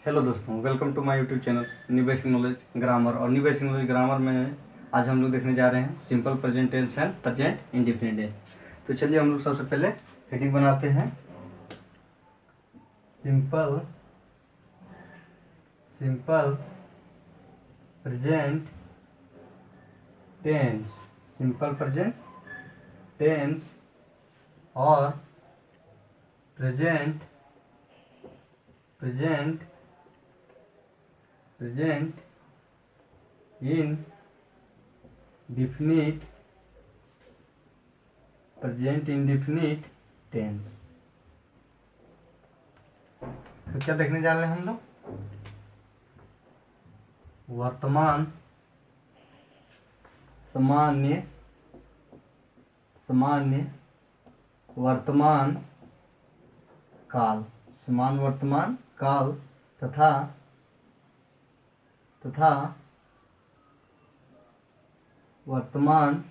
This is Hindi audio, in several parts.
हेलो दोस्तों, welcome to my YouTube channel new basic knowledge grammar. और न्यू बेसिक नॉलेज ग्रामर में आज हम लोग देखने जा रहे हैं simple present tense and present indefinite tense. तो चलिए हम लोग सबसे पहले हेडिंग बनाते हैं। Simple present tense, simple present tense और present indefinite present indefinite tense. तो क्या देखने जा रहे हैं हम लोग? वर्तमान सामान्य वर्तमान काल, समान वर्तमान काल तथा वर्तमान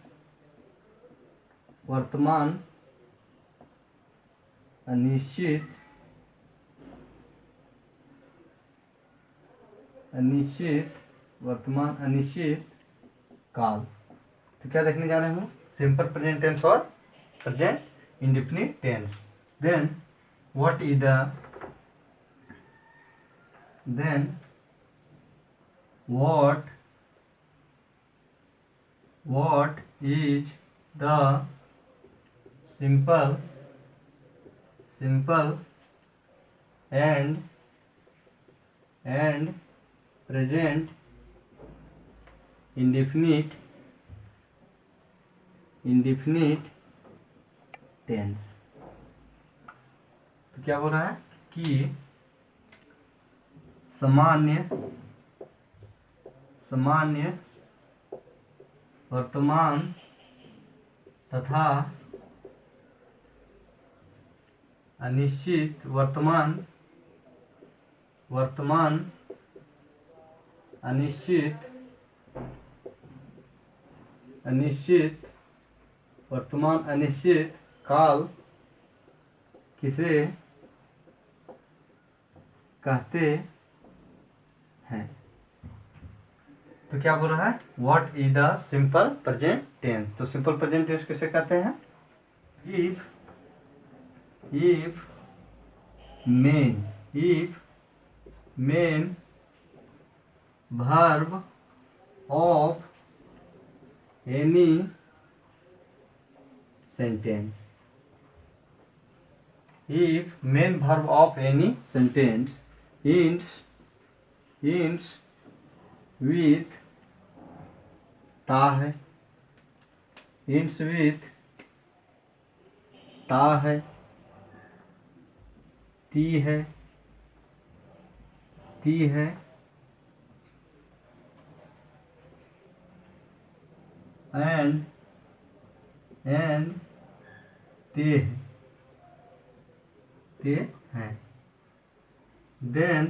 अनिश्चित वर्तमान अनिश्चित काल। तो क्या देखने जा रहे हैं हम? सिंपल प्रेजेंट टेंस और present indefinite tense. Then what is the simple and present indefinite tense। तो क्या बोल रहा है कि सामान्य वर्तमान तथा अनिश्चित वर्तमान अनिश्चित वर्तमान अनिश्चित काल किसे कहते हैं? तो क्या बोल रहा है? What is the simple present tense. तो सिंपल प्रेजेंट टेंस किसे कहते हैं? If main verb of any sentence, if main verb of any sentence ends with ता है, ends with ता है, ती है, एंड ते हैं, then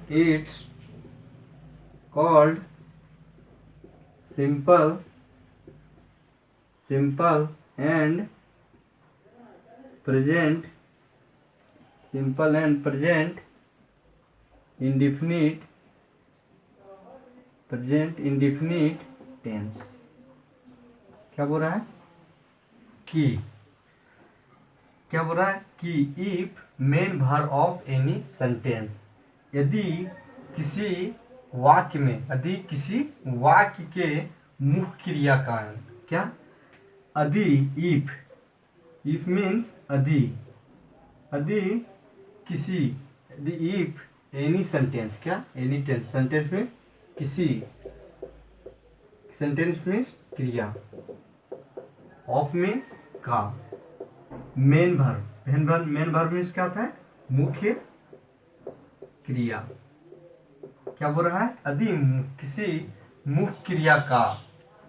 it's called simple and present indefinite tense। क्या बोल रहा है कि if main verb of any sentence, यदि किसी वाक्य के मुख्य क्रिया का क्या if means if any sentence, क्या any sentence में किसी, sentence means क्रिया, of means का, मेन verb means क्या होता है? मुख्य क्रिया। क्या बोल रहा है? यदि किसी मुख्य क्रिया का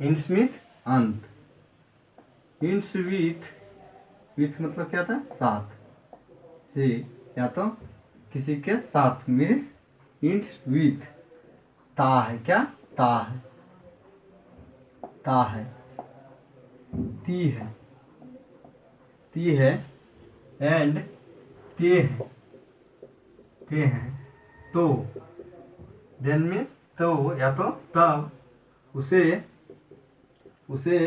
ends with अंत, ends with मतलब क्या था? साथ से, या तो किसी के साथ मीन्स ends with ता है, क्या ता है, ता है। ती है, ती है एंड ते है, ते हैं। तो देन में तो या तो तब उसे उसे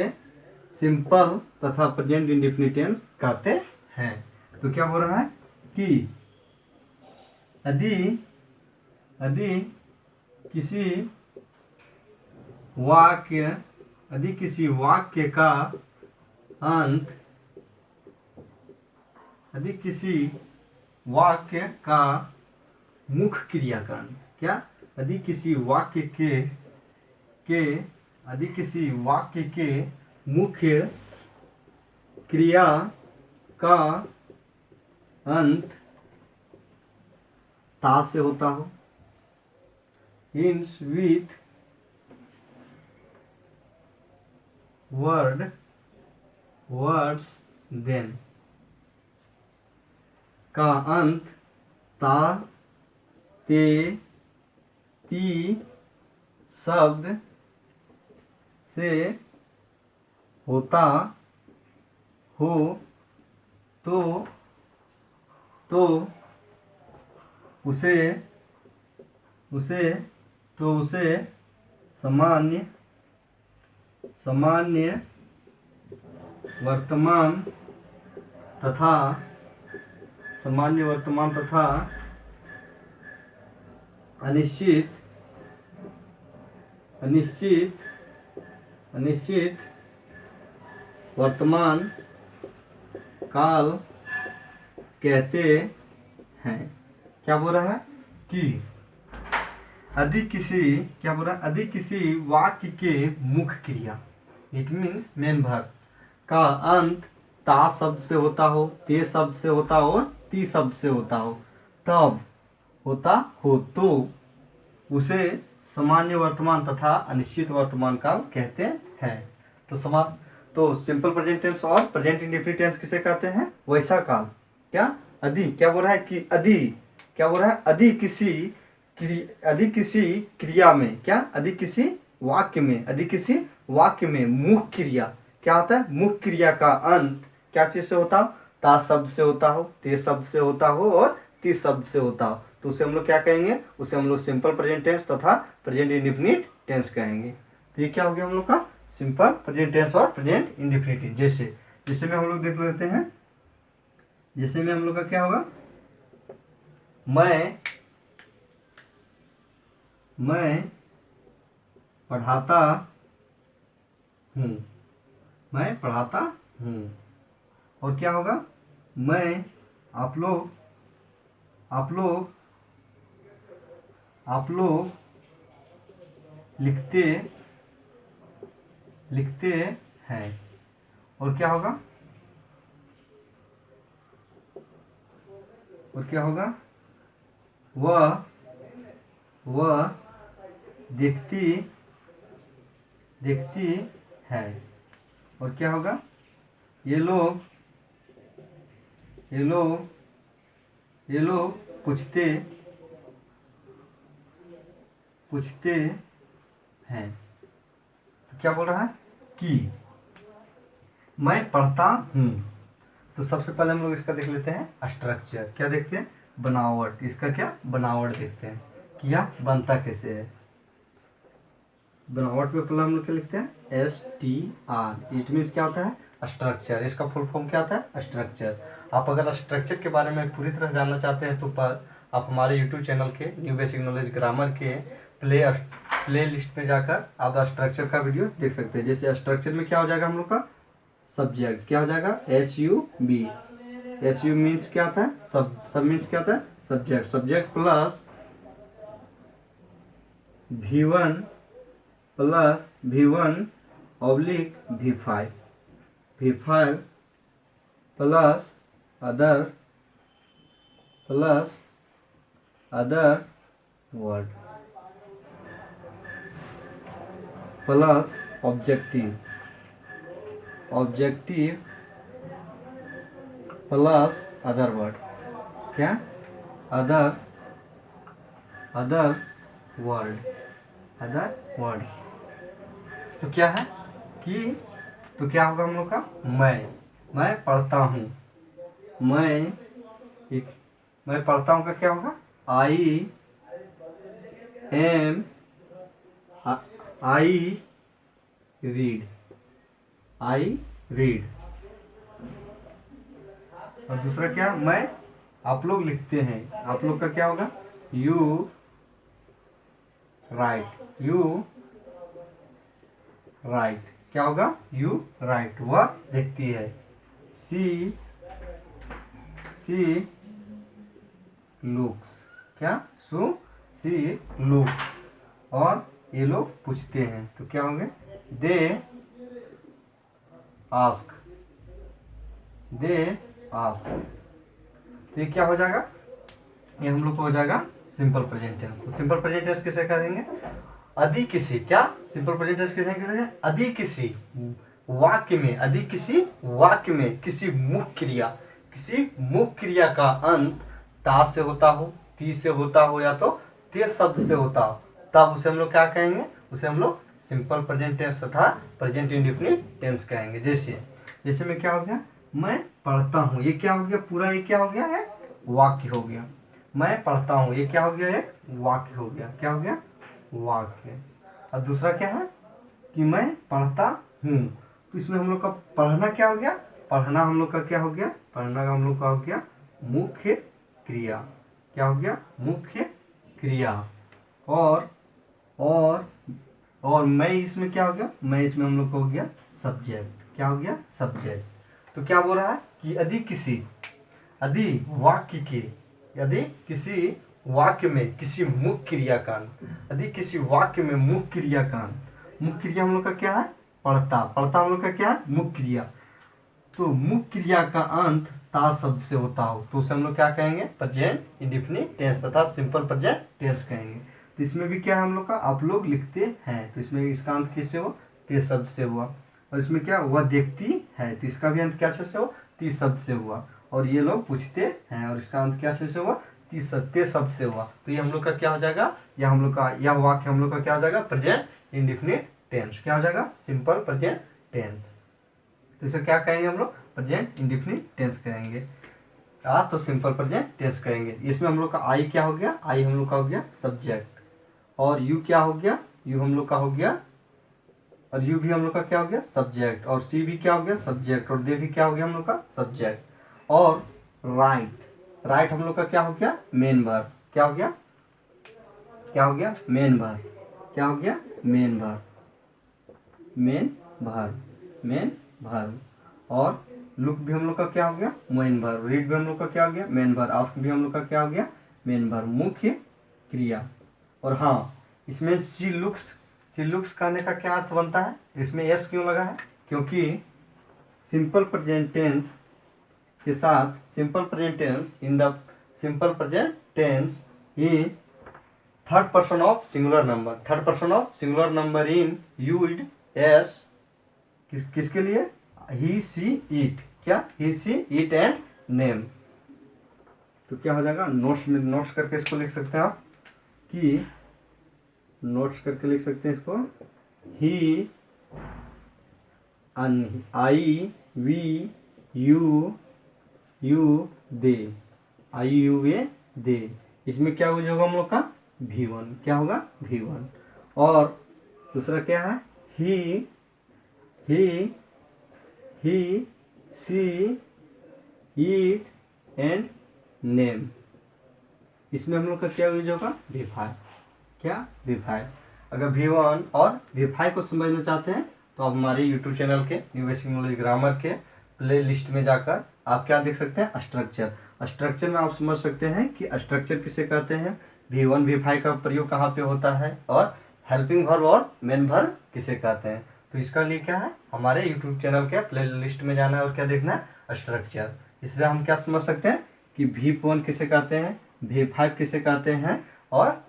सिंपल तथा प्रेजेंट इंडेफिनिट टेंस कहते हैं। तो क्या हो रहा है कि यदि यदि किसी वाक्य यदि किसी वाक्य का अंत यदि किसी वाक्य का मुख्य क्रिया का अंत, क्या यदि किसी वाक्य के यदि किसी वाक्य के मुख्य क्रिया का अंत ता से होता हो, ends with words then, का अंत ता ते ती शब्द से होता हो तो उसे सामान्य वर्तमान तथा अनिश्चित वर्तमान काल कहते हैं। क्या बोल रहा है कि यदि किसी क्या बोल रहा है यदि किसी वाक्य के मुख्य क्रिया इट मीन्स मेन वर्ब का अंत ता शब्द से होता हो, ते शब्द से होता हो, ती शब्द से होता हो, तब होता हो तो उसे सामान्य वर्तमान तथा अनिश्चित वर्तमान काल कहते हैं। तो सिंपल प्रेजेंट टेंस और प्रेजेंट इंडेफिनिट टेंस किसे कहते हैं? वैसा काल। क्या यदि क्या बोल रहा है कि यदि क्या बोल रहा है यदि किसी क्रिया में क्या यदि किसी वाक्य में मुख्य क्रिया क्या होता है? मुख्य क्रिया का अंत क्या चीज से होता हो? ता शब्द से होता हो, ते शब्द से होता हो और ती शब्द से होता हो, तो उसे हम लोग क्या कहेंगे? उसे हम लोग सिंपल प्रेजेंट टेंस तथा प्रेजेंट इंडेफिनिट टेंस कहेंगे। तो ये क्या हो गया हम लोग का? सिंपल प्रेजेंट टेंस और प्रेजेंट इंडेफिनिट टेंस। जैसे में हम लोग देख लेते हैं, जैसे में हम लोग का क्या होगा? मैं पढ़ाता हूँ, मैं पढ़ाता हूँ। और क्या होगा? मैं आप लोग लिखते हैं। और क्या होगा? वह देखती है। और क्या होगा? ये लोग पूछते हैं। तो क्या बोल रहा है कि मैं पढ़ता हूँ। तो सबसे पहले हम लोग इसका देख लेते हैं स्ट्रक्चर। क्या देखते हैं? बनावट। इसका क्या बनावट देखते हैं कि यह बनता कैसे है। बनावट में पहले हम लोग क्या लिखते हैं? STR। इट मीन्स क्या होता है? स्ट्रक्चर। इसका फुल फॉर्म क्या होता है? स्ट्रक्चर। आप अगर स्ट्रक्चर के बारे में पूरी तरह जानना चाहते हैं तो आप हमारे यूट्यूब चैनल के न्यू बेसिक नॉलेज ग्रामर के प्ले लिस्ट में जाकर आप स्ट्रक्चर का वीडियो देख सकते हैं। जैसे स्ट्रक्चर में क्या हो जाएगा हम लोग का? सब्जेक्ट। क्या हो जाएगा? SUB। SU मीन्स क्या होता है? सब मीन्स क्या होता है? Subject. Subject plus V1 oblique V5 plus other word plus objective plus other word. क्या? Other word. Other words. तो क्या है कि तो क्या होगा हम लोग का मैं पढ़ता हूँ, मैं पढ़ता हूँ का क्या होगा I am I read, I read. और दूसरा क्या मैं आप लोग लिखते हैं, आप लोग का क्या होगा यू राइट क्या होगा यू राइट, वह देखती है। सी लुक्स क्या सी लुक्स। और ये लोग पूछते हैं तो क्या होंगे दे आस्क, तो ये क्या हो जाएगा, ये हम लोग को हो जाएगा सिंपल प्रेजेंट टेंस। तो सिंपल प्रेजेंट टेंस किसे करेंगे यदि किसी क्या सिंपल प्रेजेंट टेंस किसे करेंगे यदि किसी वाक्य में किसी मुख्य क्रिया का अंत ता से होता हो, ती से होता हो या तो ते शब्द से होता हो, तब उसे हम लोग क्या कहेंगे, उसे हम लोग सिंपल प्रेजेंट टेंस तथा प्रेजेंट इंडेफिनिट टेंस कहेंगे। जैसे में क्या हो गया मैं पढ़ता हूँ, ये क्या हो गया पूरा, ये क्या हो गया है वाक्य हो गया। मैं पढ़ता हूँ ये क्या हो गया एक वाक्य हो गया, क्या हो गया वाक्य। और दूसरा क्या है कि मैं पढ़ता हूँ, तो इसमें हम लोग का पढ़ना क्या हो गया, पढ़ना हम लोग का क्या हो गया, पढ़ना का हम लोग का हो गया मुख्य क्रिया, क्या हो गया मुख्य क्रिया। और मैं इसमें क्या हो गया, मैं इसमें हम लोग को हो गया सब्जेक्ट, क्या हो गया सब्जेक्ट। तो क्या बोल रहा है कि यदि किसी वाक्य में किसी मुख्य क्रिया का अंत, यदि किसी वाक्य में मुख्य क्रिया का अंत, मुख्य क्रिया हम लोग का क्या है पढ़ता हम लोग का क्या है मुख्य क्रिया, तो मुख्य क्रिया का अंत ता शब्द से होता हो तो उसे हम लोग क्या कहेंगे प्रेजेंट इंडेफिनिट टेंस तथा सिंपल प्रेजेंट टेंस कहेंगे। तो इसमें भी क्या है हम लोग का आप लोग लिखते हैं, तो इसमें इसका अंत किससे हुआ ते शब्द से हुआ। और इसमें क्या वह देखती है, तो इसका भी अंत क्या से हुआ ती शब्द से हुआ। और ये लोग पूछते हैं और इसका अंत क्या से हुआ ते शब्द से हुआ। तो ये हम लोग का क्या हो जाएगा, यह हम लोग का यह वाक्य हम लोग का क्या हो जाएगा प्रेजेंट इंडेफिनिट टेंस, क्या हो जाएगा सिंपल प्रेजेंट टेंस। तो इसे क्या कहेंगे हम लोग प्रेजेंट इंडेफिनिट टेंस कहेंगे, तो सिंपल प्रेजेंट टेंस कहेंगे। इसमें हम लोग का आई क्या हो गया, आई हम लोग का हो गया सब्जेक्ट, और यू क्या हो गया, यू हम लोग का हो गया, और यू भी हम लोग का क्या हो गया सब्जेक्ट, और सी भी क्या हो गया सब्जेक्ट, और दे भी क्या हो गया हम लोग का सब्जेक्ट। और राइट हम लोग का क्या हो गया मेन वर्ब, क्या हो गया मेन वर्ब, क्या हो गया मेन वर्ब। और लुक भी हम लोग का क्या हो गया मेन वर्ब, रीड भी हम लोग का क्या हो गया मेन वर्ब, आस्क भी हम लोग का क्या हो गया मेन वर्ब मुख्य क्रिया। और हाँ इसमें सी लुक्स कहने का क्या अर्थ बनता है, इसमें यस क्यों लगा है, क्योंकि सिंपल प्रेजेंट टेंस के साथ simple present tense in the simple present tense in third person of singular number in used s किसके लिए ही सी इट, क्या he she it and name. तो क्या हो जाएगा नोट्स करके इसको लिख सकते हैं आप, कि नोट्स करके लिख सकते हैं इसको ही I we you they, I you a they. इसमें क्या हो जाएगा हम लोग का V1, क्या होगा V1। और दूसरा क्या है ही सी इट एंड नेम, इसमें हम लोग का क्या यूज होगा V5, क्या V5। अगर V1 और V5 को समझना चाहते हैं तो आप हमारे YouTube चैनल के न्यू बेसिक नॉलेज ग्रामर के प्ले लिस्ट में जाकर आप क्या देख सकते हैं स्ट्रक्चर में आप समझ सकते हैं कि स्ट्रक्चर किसे कहते हैं, V1 V5 का प्रयोग कहाँ पे होता है, और हेल्पिंग वर्ब और मेन वर्ब किसे कहते हैं। तो इसका लिए क्या है हमारे YouTube चैनल के प्ले लिस्ट में जाना है और क्या देखना है स्ट्रक्चर। इससे हम क्या समझ सकते हैं कि V1 किसे कहते हैं, V5 किसे कहते हैं, और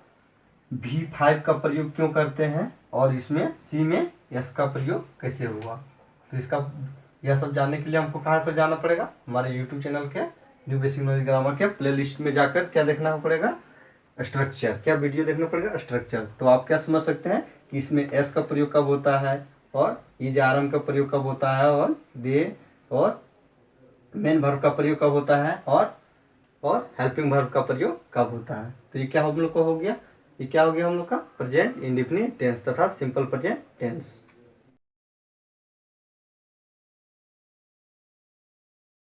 V5 का प्रयोग क्यों करते हैं, और इसमें C में S का प्रयोग कैसे हुआ। तो इसका यह सब जानने के लिए हमको कहाँ पर जाना पड़ेगा, हमारे YouTube चैनल के न्यू बेसिक नॉलेज ग्रामर के प्ले लिस्ट में जाकर क्या देखना पड़ेगा स्ट्रक्चर, क्या वीडियो देखना पड़ेगा, स्ट्रक्चर। तो आप क्या समझ सकते हैं कि इसमें एस का प्रयोग कब होता है और इज आरएम का प्रयोग कब होता है और दे और मेन वर्ब का प्रयोग कब होता है और हेल्पिंग वर्ब का प्रयोग कब होता है। तो ये क्या हम लोग को हो गया, ये क्या हो गया हम लोग का प्रेजेंट इंडेफिनिट टेंस तथा सिंपल प्रेजेंट टेंस।